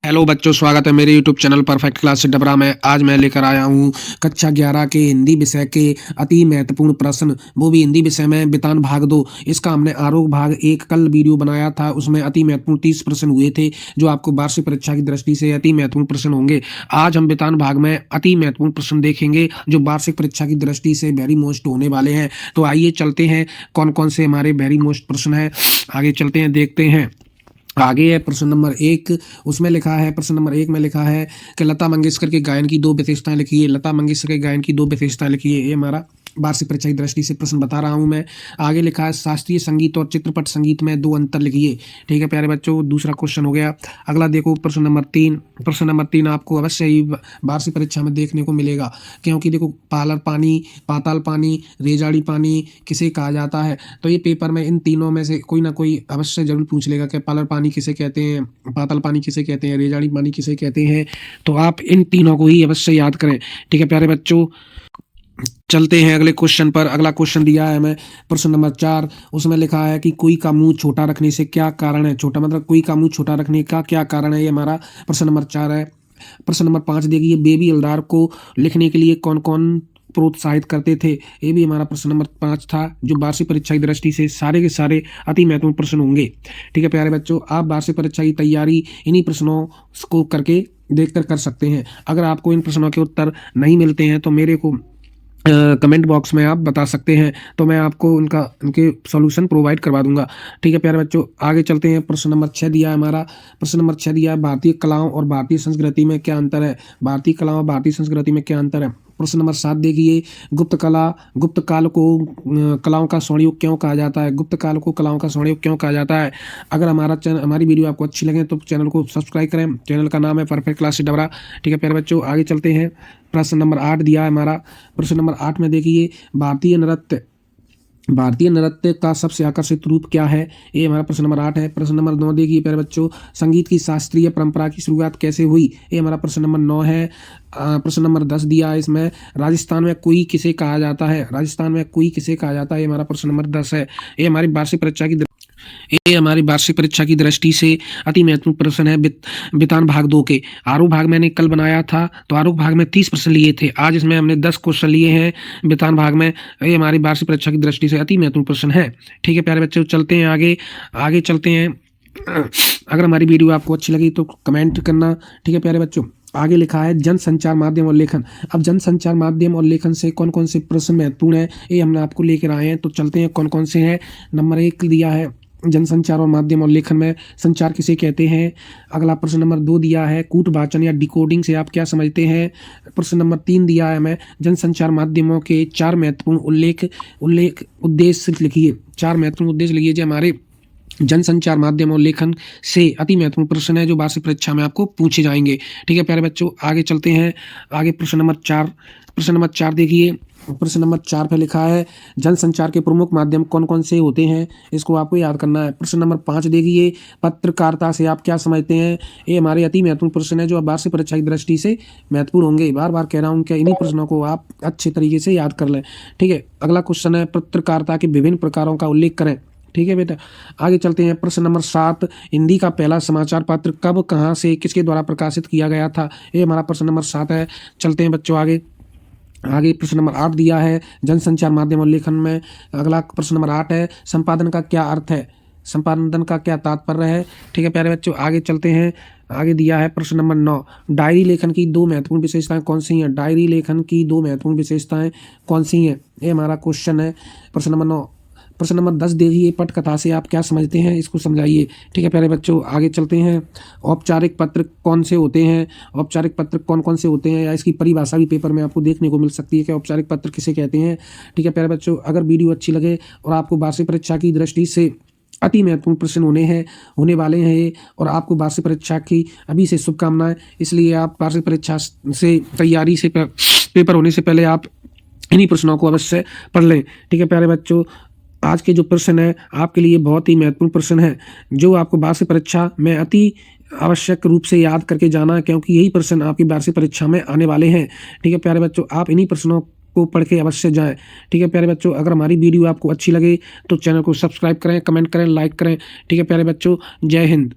Hello बच्चों, स्वागत है मेरे YouTube channel perfect class Dabra में। आज मैं लेकर आया हूँ कक्षा 11 के हिंदी विषय के अति महत्वपूर्ण प्रश्न, वो भी हिंदी विषय में वितान भाग 2। इसका हमने आरोप भाग 1 कल वीडियो बनाया था, उसमें अति महत्वपूर्ण 30 प्रश्न हुए थे जो आपको वार्षिक परीक्षा की दृष्टि से अति महत्वपूर्ण प्रश्न होंगे। आज हम वितान भाग में अति महत्वपूर्ण प्रश्न देखेंगे जो वार्षिक परीक्षा की दृष्टि से वेरी मोस्ट होने वाले हैं। तो आइए चलते हैं कौन कौन से हमारे वेरी मोस्ट प्रश्न हैं, आगे चलते हैं, देखते हैं। आगे है प्रश्न नंबर 1। उसमें लिखा है, प्रश्न नंबर 1 में लिखा है कि लता मंगेशकर के गायन की 2 विशेषताएं लिखिए। लता मंगेशकर के गायन की 2 विशेषताएं लिखिए। ये हमारा वार्षिक परीक्षा की दृष्टि से प्रश्न बता रहा हूं मैं। आगे लिखा है शास्त्रीय संगीत और चित्रपट संगीत में 2 अंतर लिखिए। ठीक है प्यारे बच्चों, दूसरा क्वेश्चन हो गया। अगला देखो प्रश्न नंबर 3। प्रश्न नंबर 3 आपको अवश्य ही वार्षिक परीक्षा में देखने को मिलेगा, क्योंकि देखो पालर पानी, पाताल पानी, रेजाड़ी पानी किसे कहा जाता है। तो ये पेपर में इन तीनों में से कोई ना कोई अवश्य जरूर पूछ लेगा कि पालर पानी किसे कहते हैं, पाताल पानी किसे कहते हैं, रेजाड़ी पानी किसे कहते हैं। तो आप इन तीनों को ही अवश्य याद करें। ठीक है प्यारे बच्चों, चलते हैं अगले क्वेश्चन पर। अगला क्वेश्चन दिया है हमें प्रश्न नंबर 4। उसमें लिखा है कि कोई का मुंह छोटा रखने से क्या कारण है। छोटा मतलब कोई का मुंह छोटा रखने का क्या कारण है, ये हमारा प्रश्न नंबर 4 है। प्रश्न नंबर 5 देखिए, बेबी हवलदार को लिखने के लिए कौन कौन प्रोत्साहित करते थे। ये भी हमारा प्रश्न नंबर 5 था, जो वार्षिक परीक्षा की दृष्टि से सारे के सारे अति महत्वपूर्ण प्रश्न होंगे। ठीक है प्यारे बच्चों, आप वार्षिक परीक्षा की तैयारी इन्हीं प्रश्नों को करके देखकर कर सकते हैं। अगर आपको इन प्रश्नों के उत्तर नहीं मिलते हैं तो मेरे को कमेंट बॉक्स में आप बता सकते हैं, तो मैं आपको उनके सॉल्यूशन प्रोवाइड करवा दूंगा। ठीक है प्यारे बच्चों, आगे चलते हैं। प्रश्न नंबर 6 दिया है हमारा। प्रश्न नंबर 6 दिया है, भारतीय कलाओं और भारतीय संस्कृति में क्या अंतर है। भारतीय कलाओं और भारतीय संस्कृति में क्या अंतर है। प्रश्न नंबर 7 देखिए, गुप्त काल को कलाओं का स्वर्ण युग क्यों कहा जाता है। गुप्त काल को कलाओं का स्वर्ण युग क्यों कहा जाता है। अगर हमारी वीडियो आपको अच्छी लगे तो चैनल को सब्सक्राइब करें। चैनल का नाम है परफेक्ट क्लास डबरा। ठीक है प्यारे बच्चों, आगे चलते हैं। प्रश्न नंबर 8 दिया है हमारा। प्रश्न नंबर 8 में देखिए, भारतीय नृत्य का सबसे आकर्षित रूप क्या है। ये हमारा प्रश्न नंबर 8 है। प्रश्न नंबर 9 देखिए प्यारे बच्चों, संगीत की शास्त्रीय परंपरा की शुरुआत कैसे हुई। ये हमारा प्रश्न नंबर 9 है। प्रश्न नंबर 10 दिया है इसमें, राजस्थान में कुई किसे कहा जाता है। राजस्थान में कुई किसे कहा जाता है, ये हमारा प्रश्न नंबर 10 है। ये हमारी वार्षिक परीक्षा की दृष्टि से अति महत्वपूर्ण प्रश्न है वितान भाग 2 के। आरोप भाग मैंने कल बनाया था, तो आरोप भाग में 30 प्रश्न लिए थे। आज इसमें हमने 10 क्वेश्चन लिए हैं वितान भाग में। ये हमारी वार्षिक परीक्षा की दृष्टि से अति महत्वपूर्ण प्रश्न है। ठीक है प्यारे बच्चों, चलते हैं आगे चलते हैं। अगर हमारी वीडियो आपको अच्छी लगी तो कमेंट करना। ठीक है प्यारे बच्चों, आगे लिखा है जनसंचार माध्यम और लेखन। अब जनसंचार माध्यम और लेखन से कौन कौन से प्रश्न महत्वपूर्ण है, ये हमने आपको लेकर आए हैं। तो चलते हैं कौन कौन से हैं। नंबर 1 दिया है, जनसंचार और माध्यम और लेखन में संचार किसे कहते हैं। अगला प्रश्न नंबर 2 दिया है, कूट वाचन या डिकोडिंग से आप क्या समझते हैं। प्रश्न नंबर 3 दिया है हमें, जनसंचार माध्यमों के 4 महत्वपूर्ण उद्देश्य लिखिए। 4 महत्वपूर्ण उद्देश्य लिखिए जो हमारे जनसंचार माध्यम और लेखन से अति महत्वपूर्ण प्रश्न है, जो वार्षिक परीक्षा में आपको पूछे जाएंगे। ठीक है प्यारे बच्चों, आगे चलते हैं। आगे प्रश्न नंबर 4 देखिए। प्रश्न नंबर 4 पे लिखा है, जनसंचार के प्रमुख माध्यम कौन कौन से होते हैं, इसको आपको याद करना है। प्रश्न नंबर 5 देखिए, पत्रकारिता से आप क्या समझते हैं। ये हमारे अति महत्वपूर्ण प्रश्न है जो वार्षिक परीक्षा की दृष्टि से महत्वपूर्ण होंगे। बार बार कह रहा हूँ कि इन्हीं प्रश्नों को आप अच्छे तरीके से याद कर लें। ठीक है, अगला क्वेश्चन है, पत्रकारिता के विभिन्न प्रकारों का उल्लेख करें। ठीक है बेटा, आगे चलते हैं। प्रश्न नंबर 7, हिंदी का पहला समाचार पत्र कब, कहाँ से, किसके द्वारा प्रकाशित किया गया था। ये हमारा प्रश्न नंबर 7 है। चलते हैं बच्चों आगे प्रश्न नंबर 8 दिया है, जनसंचार माध्यम और लेखन में। अगला प्रश्न नंबर 8 है, संपादन का क्या अर्थ है, संपादन का क्या तात्पर्य है। ठीक है प्यारे बच्चों, आगे चलते हैं। आगे दिया है प्रश्न नंबर 9, डायरी लेखन की 2 महत्वपूर्ण विशेषताएं कौन सी हैं। डायरी लेखन की 2 महत्वपूर्ण विशेषताएं कौन सी हैं, ये हमारा क्वेश्चन है प्रश्न नंबर 9। प्रश्न नंबर 10 देखिए, पटकथा से आप क्या समझते हैं, इसको समझाइए। ठीक है प्यारे बच्चों, आगे चलते हैं। औपचारिक पत्र कौन से होते हैं, औपचारिक पत्र कौन कौन से होते हैं, या इसकी परिभाषा भी पेपर में आपको देखने को मिल सकती है कि औपचारिक पत्र किसे कहते हैं। ठीक है प्यारे बच्चों, अगर वीडियो अच्छी लगे और आपको वार्षिक परीक्षा की दृष्टि से अति महत्वपूर्ण प्रश्न होने वाले हैं ये, और आपको वार्षिक परीक्षा की अभी से शुभकामनाएं। इसलिए आप वार्षिक परीक्षा से तैयारी से पेपर होने से पहले आप इन्हीं प्रश्नों को अवश्य पढ़ लें। ठीक है प्यारे बच्चों, आज के जो प्रश्न है आपके लिए बहुत ही महत्वपूर्ण प्रश्न है, जो आपको वार्षिक परीक्षा में अति आवश्यक रूप से याद करके जाना है, क्योंकि यही प्रश्न आपकी वार्षिक परीक्षा में आने वाले हैं। ठीक है प्यारे बच्चों, आप इन्हीं प्रश्नों को पढ़ के अवश्य जाएं। ठीक है प्यारे बच्चों, अगर हमारी वीडियो आपको अच्छी लगे तो चैनल को सब्सक्राइब करें, कमेंट करें, लाइक करें। ठीक है प्यारे बच्चों, जय हिंद।